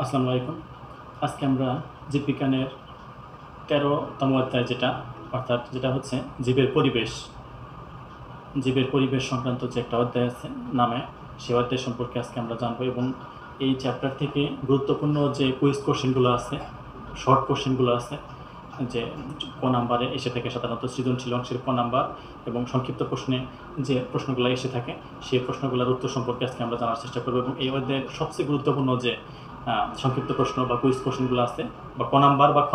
আসসালামু আলাইকুম। আজকে আমরা জীববিজ্ঞানের ১৩তম অধ্যায় যেটা হচ্ছে জীবের পরিবেশ সংক্রান্ত যে একটা অধ্যায় আছে নামে, সেই অধ্যায় সম্পর্কে আজকে আমরা জানবো এবং এই চ্যাপ্টার থেকে গুরুত্বপূর্ণ যে কুইজ কোশ্চেনগুলো আছে, শর্ট কোশ্চেনগুলো আছে, যে ক নাম্বারে এসে থাকে সাধারণত সৃজনশীল অংশের ক নাম্বার এবং সংক্ষিপ্ত প্রশ্নে যে প্রশ্নগুলো এসে থাকে সেই প্রশ্নগুলোর উত্তর সম্পর্কে আজকে আমরা জানার চেষ্টা করবো। এবং এই অধ্যায়ের সবচেয়ে গুরুত্বপূর্ণ যে সংক্ষিপ্ত প্রশ্ন বা কুইজ কোশ্চেনগুলো আছে বা ক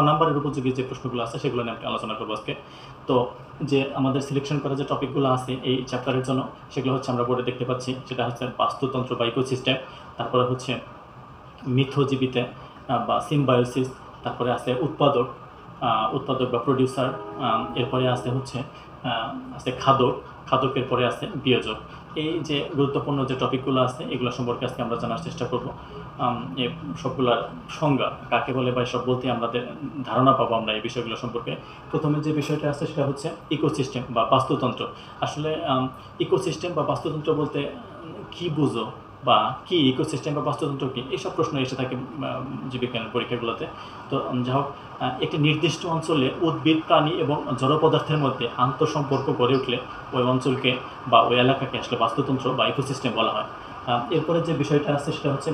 নাম্বারের উপযোগী যে প্রশ্নগুলো আছে সেগুলো নিয়ে আমরা আলোচনা করবো আজকে। তো যে আমাদের সিলেকশন করা যে টপিকগুলো আছে এই চ্যাপ্টারের জন্য, সেগুলো হচ্ছে আমরা বোর্ডে দেখতে পাচ্ছি। সেটা হচ্ছে বাস্তুতন্ত্র বা ইকোসিস্টেম, তারপরে হচ্ছে মিথজীবিতে বা সিম্বায়োসিস, তারপরে আছে উৎপাদক বা প্রডিউসার, এরপরে আছে খাদকের পরে আছে বিয়োজক। এই যে গুরুত্বপূর্ণ যে টপিকগুলো আছে এগুলো সম্পর্কে আজকে আমরা জানার চেষ্টা করব। এই সবগুলোর সংজ্ঞা কাকে বলে বা সব বলতে আমাদের ধারণা পাবো আমরা এই বিষয়গুলো সম্পর্কে। প্রথমে যে বিষয়টা আছে সেটা হচ্ছে ইকোসিস্টেম বা বাস্তুতন্ত্র। আসলে ইকোসিস্টেম বা বাস্তুতন্ত্র বলতে কী বুঝো বা কী ইকোসিস্টেম বা বাস্তুতন্ত্র কী, এইসব প্রশ্ন এসে থাকে জীববিজ্ঞানের পরীক্ষাগুলোতে। তো যা হোক, একটি নির্দিষ্ট অঞ্চলে উদ্ভিদ, প্রাণী এবং জড় পদার্থের মধ্যে আন্তঃসম্পর্ক গড়ে উঠলে ওই অঞ্চলকে বা ওই এলাকাকে আসলে বাস্তুতন্ত্র বা ইকোসিস্টেম বলা হয়। এরপরে যে বিষয়টা আছে সেটা হচ্ছে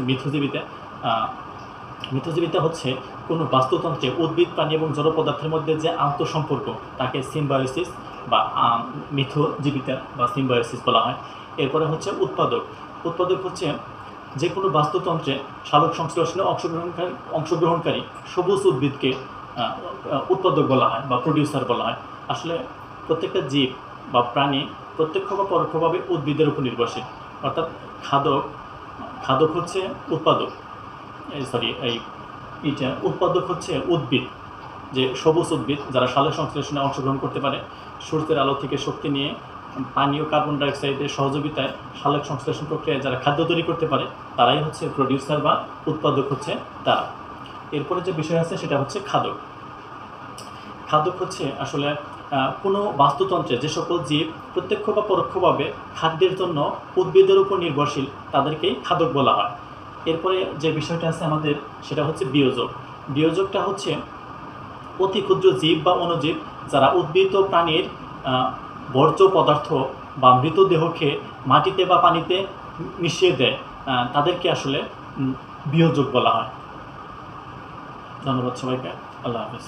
মিথজীবিতা হচ্ছে কোনো বাস্তুতন্ত্রে উদ্ভিদ, প্রাণী এবং জড় পদার্থের মধ্যে যে আন্তঃসম্পর্ক তাকে সিম্বায়োসিস বা মিথজীবিতা বা সিম্বায়োসিস বলা হয়। এরপরে হচ্ছে উৎপাদক হচ্ছে যে কোনো বাস্তুতন্ত্রে সালোক সংশ্লেষণে অংশগ্রহণকারী সবুজ উদ্ভিদকে উৎপাদক বলা হয় বা প্রডিউসার বলা হয়। আসলে প্রত্যেকটা জীব বা প্রাণী প্রত্যক্ষ বা পরোক্ষভাবে উদ্ভিদের উপর নির্ভরশীল, অর্থাৎ খাদক হচ্ছে উৎপাদক, উৎপাদক হচ্ছে উদ্ভিদ, যে সবুজ উদ্ভিদ যারা সালোক সংশ্লেষণে অংশগ্রহণ করতে পারে, সূর্যের আলো থেকে শক্তি নিয়ে পানি ও কার্বন ডাইঅক্সাইডের সহযোগিতায় সালোক সংশ্লেষণ প্রক্রিয়ায় যারা খাদ্য তৈরি করতে পারে তারাই হচ্ছে প্রডিউসার বা উৎপাদক হচ্ছে তারা। এরপরে যে বিষয় আছে সেটা হচ্ছে খাদক হচ্ছে আসলে কোনো বাস্তুতন্ত্রে যে সকল জীব প্রত্যক্ষ বা পরোক্ষভাবে খাদ্যের জন্য উদ্ভিদের উপর নির্ভরশীল তাদেরকেই খাদক বলা হয়। এরপরে যে বিষয়টা আছে আমাদের সেটা হচ্ছে বিয়োজকটা হচ্ছে অতি ক্ষুদ্র জীব বা অণুজীব যারা উদ্ভিদ ও প্রাণীর বর্জ্য পদার্থ বা মৃতদেহকে মাটিতে বা পানিতে মিশিয়ে দেয়, তাদেরকে আসলে বিয়োজক বলা হয়। ধন্যবাদ সবাইকে। আল্লাহ হাফেজ।